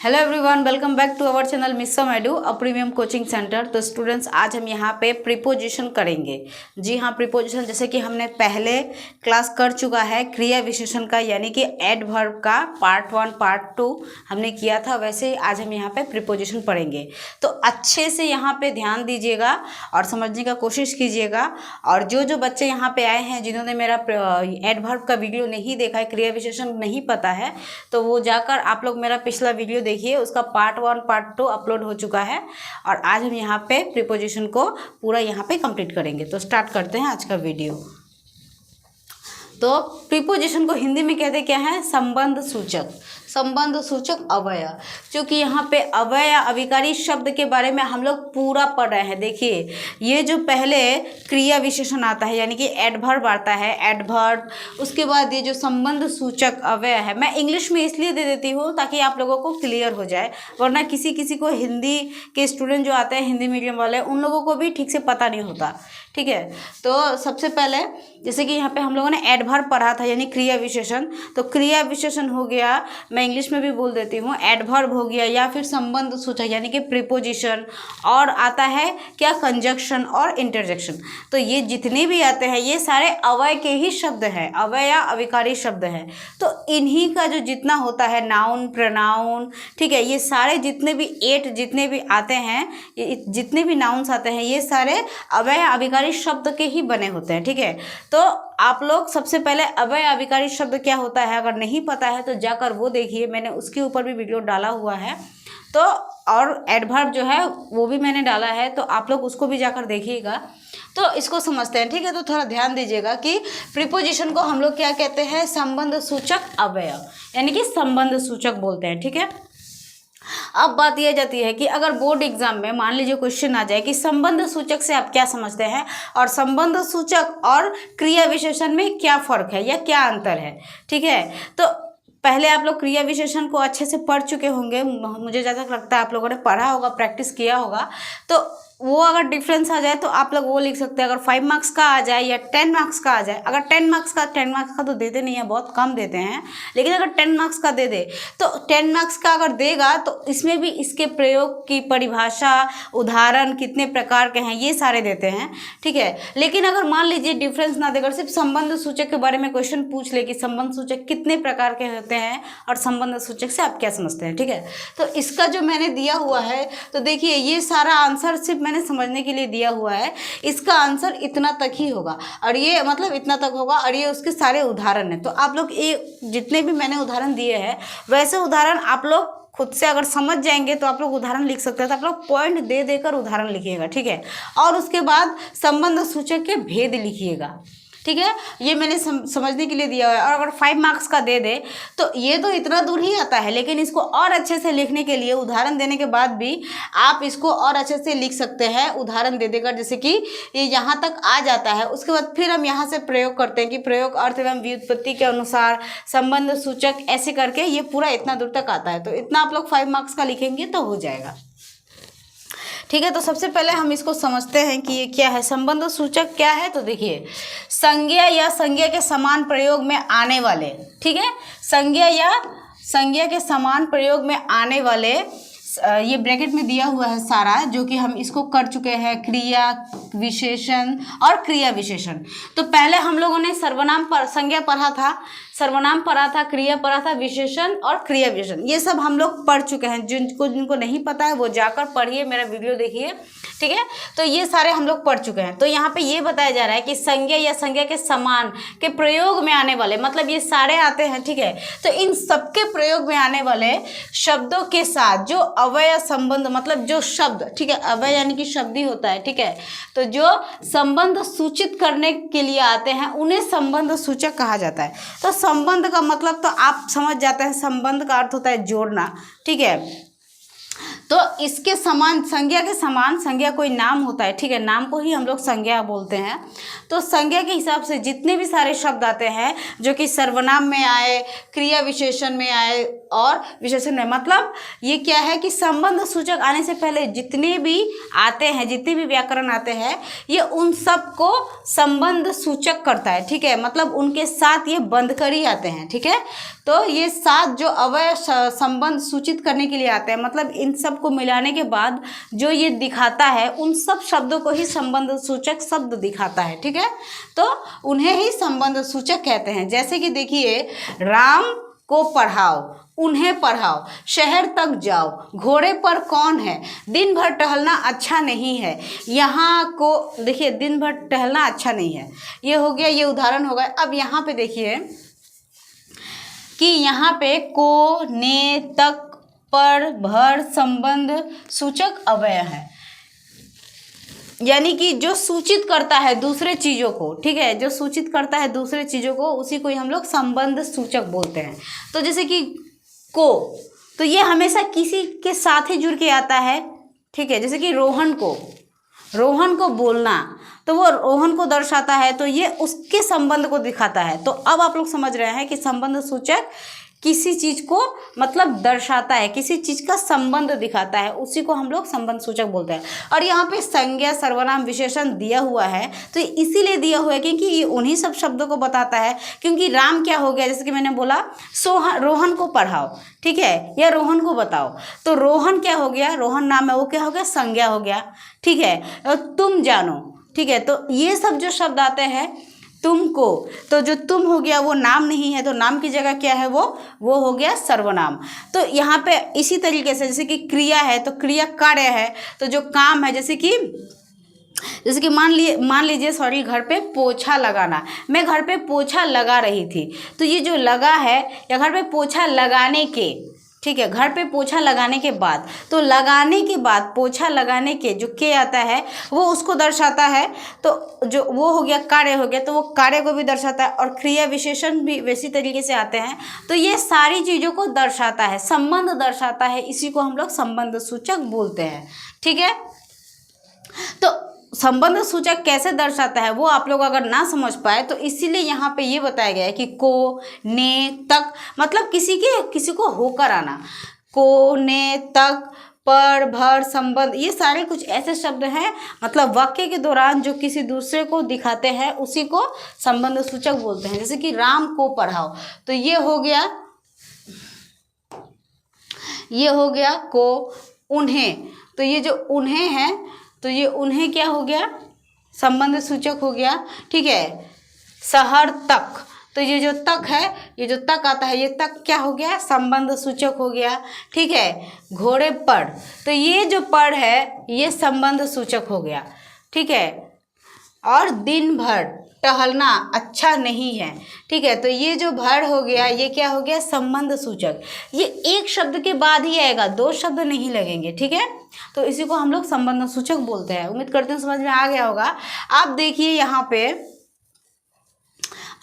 Hello everyone, welcome back to our channel Misam edu a premium coaching centre. तो students, आज हम यहाँ पे प्रीपोजिशन करेंगे। जी हाँ, प्रीपोजिशन जैसे कि हमने पहले क्लास कर चुका है क्रिया विशेषण का, यानी कि एडवर्ब का पार्ट 1 पार्ट 2 हमने किया था, वैसे ही आज हम यहाँ पे प्रीपोजिशन पढ़ेंगे। तो अच्छे से यहाँ पे ध्यान दीजिएगा और समझने का कोशिश कीजिएगा। और जो बच्चे यहाँ पे आए हैं जिन्होंने मेरा एडवर्ब का वीडियो नहीं देखा है, क्रिया विशेषण नहीं पता है, तो वो जाकर आप लोग मेरा पिछला वीडियो देखिए, उसका पार्ट 1 पार्ट 2 अपलोड हो चुका है। और आज हम यहाँ पे प्रीपोजिशन को पूरा यहाँ पे कंप्लीट करेंगे। तो स्टार्ट करते हैं आज का वीडियो। तो प्रीपोजिशन को हिंदी में कहते क्या है? संबंध सूचक, संबंध सूचक अव्यय। क्योंकि यहाँ पे अव्यय अभिकारी शब्द के बारे में हम लोग पूरा पढ़ रहे हैं। देखिए, ये जो पहले क्रिया विशेषण आता है, यानी कि एडवर्ब आता है, एडवर्ब, उसके बाद ये जो संबंध सूचक अव्यय है, मैं इंग्लिश में इसलिए दे देती हूँ ताकि आप लोगों को क्लियर हो जाए, वरना किसी किसी को हिंदी के स्टूडेंट जो आते हैं, हिंदी मीडियम वाले, उन लोगों को भी ठीक से पता नहीं होता। ठीक है, तो सबसे पहले जैसे कि यहाँ पे हम लोगों ने एडवर्ब पढ़ा था, यानी क्रिया विशेषण। तो क्रिया विशेषण हो गया, मैं इंग्लिश में भी बोल देती हूँ, एडवर्ब हो गया, या फिर संबंध सूचक यानी कि प्रीपोजिशन, और आता है क्या? कंजक्शन और इंटरजेक्शन। तो ये जितने भी आते हैं ये सारे अव्यय के ही शब्द हैं, अव्यय या अभिकारी शब्द हैं। तो इन्हीं का जो जितना होता है, नाउन, प्रोनाउन, ठीक है, ये सारे जितने भी 8 जितने भी आते हैं, जितने भी नाउन्स आते हैं, ये सारे अव्यय अभिकारी शब्द के ही बने होते हैं। ठीक है, तो आप लोग सबसे पहले अव्यय अभिकारी शब्द क्या होता है अगर नहीं पता है तो जाकर वो देखिए, मैंने उसके ऊपर भी वीडियो डाला हुआ है। तो और एडवर्ब जो है वो भी मैंने डाला है, तो आप लोग उसको भी जाकर देखिएगा। तो इसको समझते हैं। ठीक है, तो थोड़ा ध्यान दीजिएगा कि प्रीपोजिशन को हम लोग क्या कहते हैं? संबंध सूचक अव्यय, यानी कि संबंध सूचक बोलते हैं। ठीक है, अब बात यह जाती है कि अगर बोर्ड एग्जाम में मान लीजिए क्वेश्चन आ जाए कि संबंध सूचक से आप क्या समझते हैं, और संबंध सूचक और क्रिया विशेषण में क्या फर्क है या क्या अंतर है। ठीक है, तो पहले आप लोग क्रिया विशेषण को अच्छे से पढ़ चुके होंगे, मुझे जहाँ तक लगता है आप लोगों ने पढ़ा होगा, प्रैक्टिस किया होगा। तो वो अगर डिफरेंस आ जाए तो आप लोग वो लिख सकते हैं। अगर 5 मार्क्स का आ जाए या 10 मार्क्स का आ जाए, अगर 10 मार्क्स का तो देते नहीं है, बहुत कम देते हैं, लेकिन अगर 10 मार्क्स का दे दे तो 10 मार्क्स का अगर देगा तो इसमें भी इसके प्रयोग की परिभाषा, उदाहरण कितने प्रकार के हैं, ये सारे देते हैं। ठीक है, लेकिन अगर मान लीजिए डिफरेंस ना देकर सिर्फ संबंध सूचक के बारे में क्वेश्चन पूछ ले कि संबंध सूचक कितने प्रकार के होते हैं और संबंध सूचक से आप क्या समझते हैं। ठीक है, तो इसका जो मैंने दिया हुआ है, तो देखिए ये सारा आंसर सिर्फ मैंने समझने के लिए दिया हुआ है, इसका आंसर इतना तक ही होगा, और ये मतलब इतना तक होगा, और ये उसके सारे उदाहरण हैं। तो आप लोग ये जितने भी मैंने उदाहरण दिए हैं, वैसे उदाहरण आप लोग खुद से अगर समझ जाएंगे तो आप लोग उदाहरण लिख सकते हैं। तो आप लोग पॉइंट दे देकर उदाहरण लिखिएगा। ठीक है, और उसके बाद संबंध सूचक के भेद लिखिएगा। ठीक है, ये मैंने समझने के लिए दिया हुआ है। और अगर 5 मार्क्स का दे दे तो ये तो इतना दूर ही आता है, लेकिन इसको और अच्छे से लिखने के लिए उदाहरण देने के बाद भी आप इसको और अच्छे से लिख सकते हैं उदाहरण दे देकर। जैसे कि ये यहाँ तक आ जाता है, उसके बाद फिर हम यहाँ से प्रयोग करते हैं कि प्रयोग, अर्थ एवं व्युत्पत्ति के अनुसार, संबंध सूचक, ऐसे करके ये पूरा इतना दूर तक आता है। तो इतना आप लोग 5 मार्क्स का लिखेंगे तो हो जाएगा। ठीक है, तो सबसे पहले हम इसको समझते हैं कि ये क्या है, संबंध सूचक क्या है। तो देखिए, संज्ञा या संज्ञा के समान प्रयोग में आने वाले, ठीक है, संज्ञा या संज्ञा के समान प्रयोग में आने वाले, ये ब्रैकेट में दिया हुआ है सारा, जो कि हम इसको कर चुके हैं, क्रिया विशेषण और क्रिया विशेषण। तो पहले हम लोगों ने सर्वनाम पर संज्ञा पढ़ा था, सर्वनाम पढ़ा था, क्रिया पढ़ा था, विशेषण और क्रिया विशेषण, ये सब हम लोग पढ़ चुके हैं। जिनको नहीं पता है वो जाकर पढ़िए, मेरा वीडियो देखिए। ठीक है, तो ये सारे हम लोग पढ़ चुके हैं। तो यहाँ पे ये बताया जा रहा है कि संज्ञा या संज्ञा के समान के प्रयोग में आने वाले, मतलब ये सारे आते हैं। ठीक है, तो इन सबके प्रयोग में आने वाले शब्दों के साथ जो अव्यय संबंध, मतलब जो शब्द, ठीक है, अव्यय यानी कि शब्द ही होता है। ठीक है, तो जो संबंध सूचित करने के लिए आते हैं उन्हें संबंध सूचक कहा जाता है। तो संबंध का मतलब तो आप समझ जाते हैं, संबंध का अर्थ होता है जोड़ना। ठीक है, तो इसके समान, संज्ञा के समान, संज्ञा कोई नाम होता है, ठीक है, नाम को ही हम लोग संज्ञा बोलते हैं। तो संज्ञा के हिसाब से जितने भी सारे शब्द आते हैं जो कि सर्वनाम में आए, क्रिया विशेषण में आए और विशेषण में, मतलब ये क्या है कि संबंध सूचक आने से पहले जितने भी आते हैं, जितने भी व्याकरण आते हैं, ये उन सब को संबंध सूचक करता है, ठीक है, मतलब उनके साथ ये बंध कर ही आते हैं, ठीक है। तो ये सात जो अवयव संबंध सूचित करने के लिए आते हैं, मतलब इन सब को मिलाने के बाद जो ये दिखाता है उन सब शब्दों को ही संबंध सूचक शब्द दिखाता है, ठीक है। तो उन्हें ही संबंध सूचक कहते हैं। जैसे कि देखिए, राम को पढ़ाओ, उन्हें पढ़ाओ, शहर तक जाओ, घोड़े पर कौन है, दिन भर टहलना अच्छा नहीं है, यहाँ को देखिए, दिन भर टहलना अच्छा नहीं है, ये हो गया, ये उदाहरण हो गया। अब यहाँ पे देखिए कि यहाँ पे को, ने, तक, पर, भर संबंध सूचक अव्यय है, यानी कि जो सूचित करता है दूसरे चीज़ों को, ठीक है, जो सूचित करता है दूसरे चीज़ों को, उसी को ही हम लोग संबंध सूचक बोलते हैं। तो जैसे कि को, तो ये हमेशा किसी के साथ ही जुड़ के आता है, ठीक है, जैसे कि रोहन को बोलना, तो वो रोहन को दर्शाता है, तो ये उसके संबंध को दिखाता है। तो अब आप लोग समझ रहे हैं कि संबंध सूचक किसी चीज़ को मतलब दर्शाता है, किसी चीज़ का संबंध दिखाता है, उसी को हम लोग संबंध सूचक बोलते हैं। और यहाँ पे संज्ञा, सर्वनाम, विशेषण दिया हुआ है, तो इसीलिए दिया हुआ है क्योंकि ये उन्हीं सब शब्दों को बताता है। क्योंकि राम क्या हो गया, जैसे कि मैंने बोला, रोहन को पढ़ाओ, ठीक है, या रोहन को बताओ, तो रोहन क्या हो गया, रोहन नाम है, वो क्या हो गया, संज्ञा हो गया, ठीक है। और तुम जानो, ठीक है, तो ये सब जो शब्द आते हैं, तुमको, तो जो तुम हो गया वो नाम नहीं है, तो नाम की जगह क्या है, वो हो गया सर्वनाम। तो यहाँ पे इसी तरीके से, जैसे कि क्रिया है तो क्रिया कार्य है, तो जो काम है, जैसे कि मान लीजिए सॉरी, घर पे पोछा लगाना, मैं घर पे पोछा लगा रही थी, तो ये जो लगा है, या घर पे पोछा लगाने के, ठीक है, घर पे पोछा लगाने के बाद, तो लगाने के बाद पोछा लगाने के जो के आता है वो उसको दर्शाता है, तो जो वो हो गया कार्य हो गया, तो वो कार्य को भी दर्शाता है। और क्रिया विशेषण भी वैसी तरीके से आते हैं, तो ये सारी चीज़ों को दर्शाता है, संबंध दर्शाता है, इसी को हम लोग संबंध सूचक बोलते हैं, ठीक है। तो संबंध सूचक कैसे दर्शाता है वो आप लोग अगर ना समझ पाए, तो इसीलिए यहाँ पे ये बताया गया है कि को, ने, तक, मतलब किसी को होकर आना, को, ने, तक, पर, भर, संबंध, ये सारे कुछ ऐसे शब्द हैं, मतलब वाक्य के दौरान जो किसी दूसरे को दिखाते हैं, उसी को संबंध सूचक बोलते हैं। जैसे कि राम को पढ़ाओ, तो ये हो गया को, उन्हें, तो ये जो उन्हें है, तो ये उन्हें क्या हो गया, संबंध सूचक हो गया, ठीक है। शहर तक, तो ये जो तक है, ये जो तक आता है, ये तक क्या हो गया, संबंध सूचक हो गया, ठीक है। घोड़े पर, तो ये जो पर है ये संबंध सूचक हो गया, ठीक है। और दिन भर टहलना अच्छा नहीं है, ठीक है, तो ये जो भर हो गया, ये क्या हो गया, संबंध सूचक। ये एक शब्द के बाद ही आएगा, दो शब्द नहीं लगेंगे, ठीक है। तो इसी को हम लोग संबंध सूचक बोलते हैं। उम्मीद करते हैं समझ में आ गया होगा। आप देखिए यहाँ पे,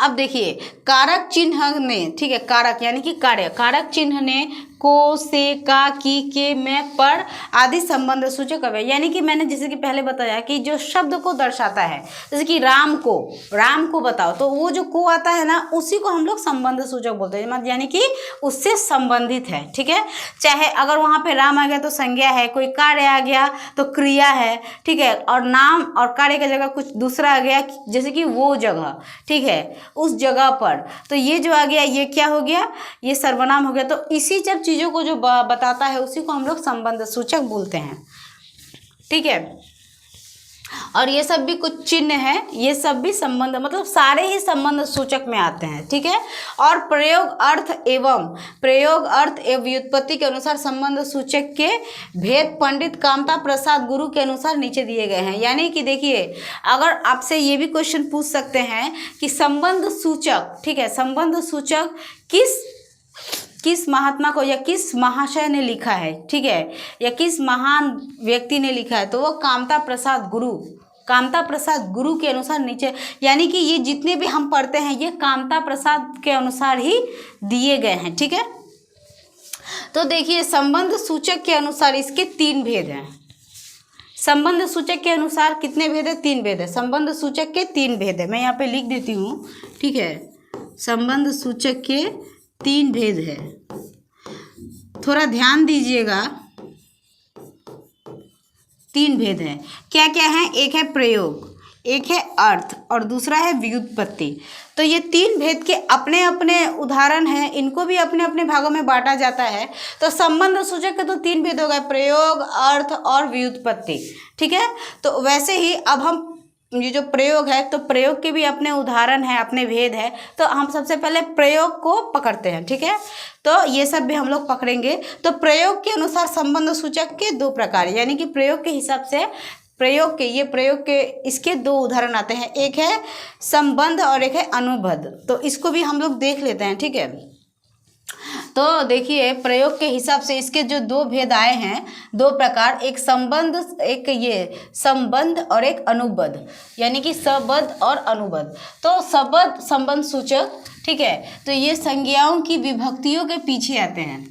अब देखिए कारक चिन्ह ने, ठीक है, कारक यानी कि कार्य, कारक चिन्ह ने को, से, का, की, के, में, पर आदि संबंध सूचक अव्यय, यानी कि मैंने जैसे कि पहले बताया कि जो शब्द को दर्शाता है, जैसे कि राम को बताओ, तो वो जो को आता है ना, उसी को हम लोग संबंध सूचक बोलते हैं, यानी कि उससे संबंधित है, ठीक है। चाहे अगर वहाँ पे राम आ गया तो संज्ञा है, कोई कार्य आ गया तो क्रिया है, ठीक है, और नाम और कार्य की जगह कुछ दूसरा आ गया, जैसे कि वो जगह, ठीक है, उस जगह पर, तो ये जो आ गया ये क्या हो गया, ये सर्वनाम हो गया। तो इसी जब चीज़ों को जो बताता है उसी को हम लोग संबंध सूचक बोलते हैं, ठीक है। और ये सब भी कुछ चिन्ह है, ये सब भी संबंध, मतलब सारे ही संबंध सूचक में आते हैं, ठीक है। और प्रयोग अर्थ एवं व्युत्पत्ति के अनुसार संबंध सूचक के भेद पंडित कामता प्रसाद गुरु के अनुसार नीचे दिए गए हैं। यानी कि देखिए, अगर आपसे ये भी क्वेश्चन पूछ सकते हैं कि संबंध सूचक, ठीक है, संबंध सूचक किस महात्मा को या किस महाशय ने लिखा है, ठीक है, या किस महान व्यक्ति ने लिखा है, तो वो कामता प्रसाद गुरु के अनुसार नीचे, यानी कि ये जितने भी हम पढ़ते हैं ये कामता प्रसाद के अनुसार ही दिए गए हैं, ठीक है। तो देखिए संबंध सूचक के अनुसार इसके 3 भेद हैं। संबंध सूचक के अनुसार कितने भेद है? 3 भेद है। संबंध सूचक के 3 भेद है। मैं यहाँ पे लिख देती हूँ, ठीक है। संबंध सूचक के 3 भेद है, थोड़ा ध्यान दीजिएगा। 3 भेद हैं। क्या क्या है? एक है प्रयोग, एक है अर्थ और दूसरा है व्युत्पत्ति। तो ये 3 भेद के अपने अपने उदाहरण हैं, इनको भी अपने अपने भागों में बांटा जाता है। तो संबंध सूचक के तो 3 भेद हो गए, प्रयोग, अर्थ और व्युत्पत्ति, ठीक है। तो वैसे ही अब हम ये जो प्रयोग है, तो प्रयोग के भी अपने उदाहरण हैं, अपने भेद है। तो हम सबसे पहले प्रयोग को पकड़ते हैं, ठीक है। तो ये सब भी हम लोग पकड़ेंगे। तो प्रयोग के अनुसार संबंध सूचक के 2 प्रकार, यानी कि प्रयोग के हिसाब से प्रयोग के इसके 2 उदाहरण आते हैं। एक है संबंध और एक है अनुबंध। तो इसको भी हम लोग देख लेते हैं, ठीक है। तो देखिए प्रयोग के हिसाब से इसके जो 2 भेद आए हैं, 2 प्रकार, एक संबंध, एक ये संबंध और एक अनुबंध, यानी कि सबंध और अनुबंध। तो सबंध संबंध सूचक, ठीक है। तो ये संज्ञाओं की विभक्तियों के पीछे आते हैं,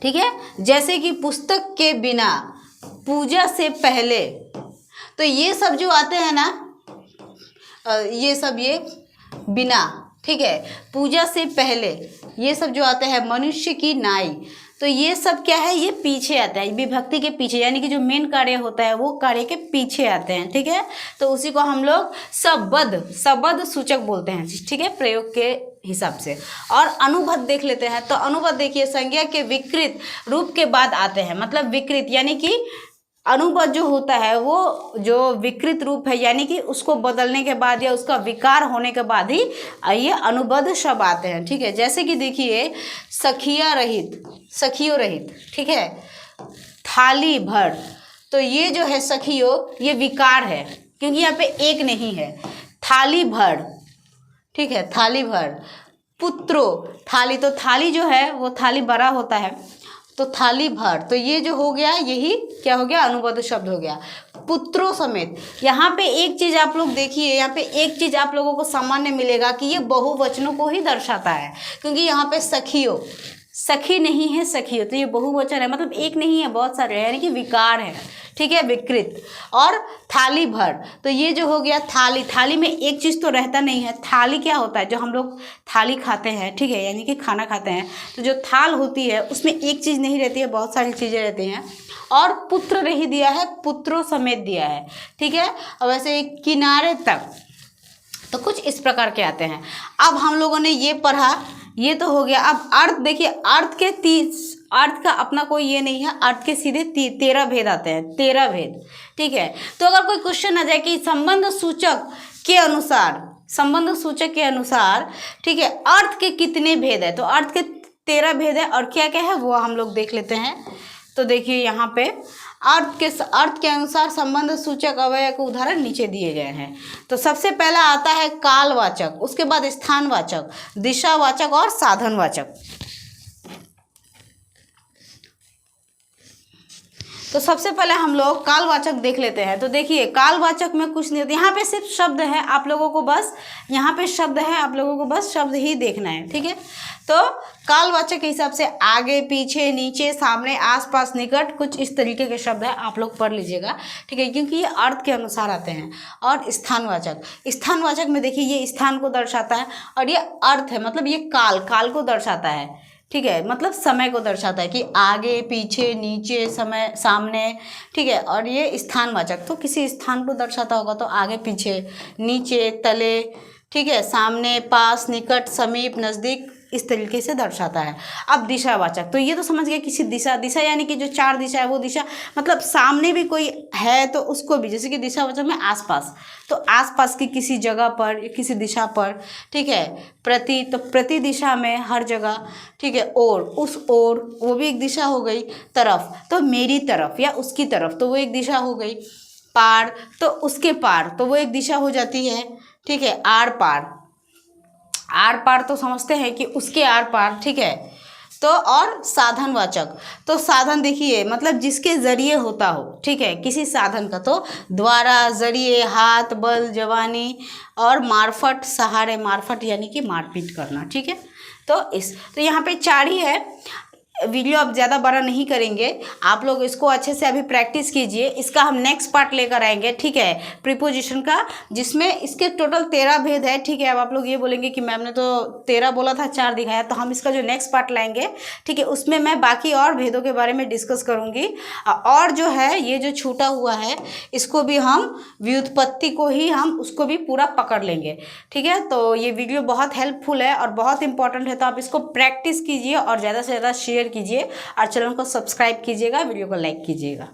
ठीक है। जैसे कि पुस्तक के बिना, पूजा से पहले, तो ये सब जो आते हैं ना, ये सब, ये बिना, ठीक है, पूजा से पहले, ये सब जो आते हैं, मनुष्य की नाई, तो ये सब क्या है? ये पीछे आता है, विभक्ति के पीछे, यानी कि जो मेन कार्य होता है वो कार्य के पीछे आते हैं, ठीक है। तो उसी को हम लोग सबंध सूचक बोलते हैं, ठीक है, प्रयोग के हिसाब से। और अनुबंध देख लेते हैं। तो अनुबंध देखिए संज्ञा के विकृत रूप के बाद आते हैं, मतलब विकृत, यानी कि अनुबंध जो होता है वो जो विकृत रूप है, यानी कि उसको बदलने के बाद या उसका विकार होने के बाद ही ये अनुबंध शब्द आते हैं, ठीक है। जैसे कि देखिए सखियों रहित, ठीक है, थाली भर, तो ये जो है सखियों, ये विकार है क्योंकि यहाँ पे एक नहीं है। थाली भर, ठीक है, थाली भर। पुत्रो, थाली, तो थाली जो है वो थाली बड़ा होता है, तो थाली भर, तो ये जो हो गया, यही क्या हो गया? अनुबंध शब्द हो गया। पुत्रों समेत, यहाँ पे एक चीज़ आप लोग देखिए, यहाँ पे एक चीज़ आप लोगों को सामान्य मिलेगा कि ये बहुवचनों को ही दर्शाता है, क्योंकि यहाँ पे सखियों, सखी नहीं है सखियों, तो ये बहुवचन है, मतलब एक नहीं है, बहुत सारे हैं, यानी कि विकार है, ठीक है, विकृत। और थाली भर, तो ये जो हो गया थाली, थाली में एक चीज़ तो रहता नहीं है। थाली क्या होता है? जो हम लोग थाली खाते हैं, ठीक है, यानी कि खाना खाते हैं, तो जो थाल होती है उसमें एक चीज़ नहीं रहती है, बहुत सारी चीज़ें रहती हैं। और पुत्र नहीं दिया है, पुत्रों समेत दिया है, ठीक है। और वैसे किनारे तक, तो कुछ इस प्रकार के आते हैं। अब हम लोगों ने ये पढ़ा, ये तो हो गया। अब अर्थ देखिए, अर्थ का अपना कोई ये नहीं है, अर्थ के सीधे 13 भेद आते हैं, 13 भेद, ठीक है। तो अगर कोई क्वेश्चन आ जाए कि संबंध सूचक के अनुसार, ठीक है, अर्थ के कितने भेद है, तो अर्थ के 13 भेद है। और क्या क्या है वो हम लोग देख लेते हैं। तो देखिए यहाँ पे अर्थ के अनुसार संबंध सूचक अवयव के उदाहरण नीचे दिए गए हैं। तो सबसे पहला आता है कालवाचक, उसके बाद स्थानवाचक, दिशावाचक और साधनवाचक। तो सबसे पहले हम लोग कालवाचक देख लेते हैं। तो देखिए कालवाचक में कुछ नहीं होता, यहाँ पे सिर्फ शब्द है, आप लोगों को बस यहाँ पे शब्द है, आप लोगों को बस शब्द ही देखना है, ठीक है। तो कालवाचक के हिसाब से आगे, पीछे, नीचे, सामने, आसपास, निकट, कुछ इस तरीके के शब्द है, आप लोग पढ़ लीजिएगा, ठीक है, क्योंकि ये अर्थ के अनुसार आते हैं। और स्थानवाचक में देखिए ये स्थान को दर्शाता है, और ये अर्थ है, मतलब ये काल को दर्शाता है, ठीक है, मतलब समय को दर्शाता है कि आगे, पीछे, नीचे, समय, सामने, ठीक है। और ये स्थानवाचक तो किसी स्थान को दर्शाता होगा, तो आगे, पीछे, नीचे, तले, ठीक है, सामने, पास, निकट, समीप, नज़दीक, इस तरीके से दर्शाता है। अब दिशावाचक, तो ये तो समझ गए किसी दिशा यानी कि जो 4 दिशा है वो दिशा, मतलब सामने भी कोई है तो उसको भी, जैसे कि दिशावाचक में आसपास, तो आसपास की किसी जगह पर, किसी दिशा पर, ठीक है। प्रति, तो प्रति दिशा में, हर जगह, ठीक है। ओर, उस ओर, वो भी एक दिशा हो गई। तरफ, तो मेरी तरफ या उसकी तरफ, तो वो एक दिशा हो गई। पार, तो उसके पार, तो वो एक दिशा हो जाती है, ठीक है। आर पार तो समझते हैं कि उसके आर पार, ठीक है। तो और साधनवाचक, तो साधन देखिए मतलब जिसके जरिए होता हो, ठीक है, किसी साधन का, तो द्वारा, जरिए, हाथ, बल, जवानी और मार्फत, सहारे, मार्फत यानी कि मारपीट करना, ठीक है। तो यहाँ पे 4 ही है। वीडियो अब ज़्यादा बड़ा नहीं करेंगे, आप लोग इसको अच्छे से अभी प्रैक्टिस कीजिए। इसका हम नेक्स्ट पार्ट लेकर आएंगे, ठीक है, प्रीपोजिशन का, जिसमें इसके टोटल 13 भेद है, ठीक है। अब आप लोग ये बोलेंगे कि मैम ने तो 13 बोला था, 4 दिखाया, तो हम इसका जो नेक्स्ट पार्ट लाएंगे, ठीक है, उसमें मैं बाकी और भेदों के बारे में डिस्कस करूँगी। और जो है ये जो छूटा हुआ है इसको भी हम व्युत्पत्ति को ही हम उसको भी पूरा पकड़ लेंगे, ठीक है। तो ये वीडियो बहुत हेल्पफुल है और बहुत इंपॉर्टेंट है, तो आप इसको प्रैक्टिस कीजिए और ज़्यादा से ज़्यादा शेयर कीजिए और चैनल को सब्सक्राइब कीजिएगा, वीडियो को लाइक कीजिएगा।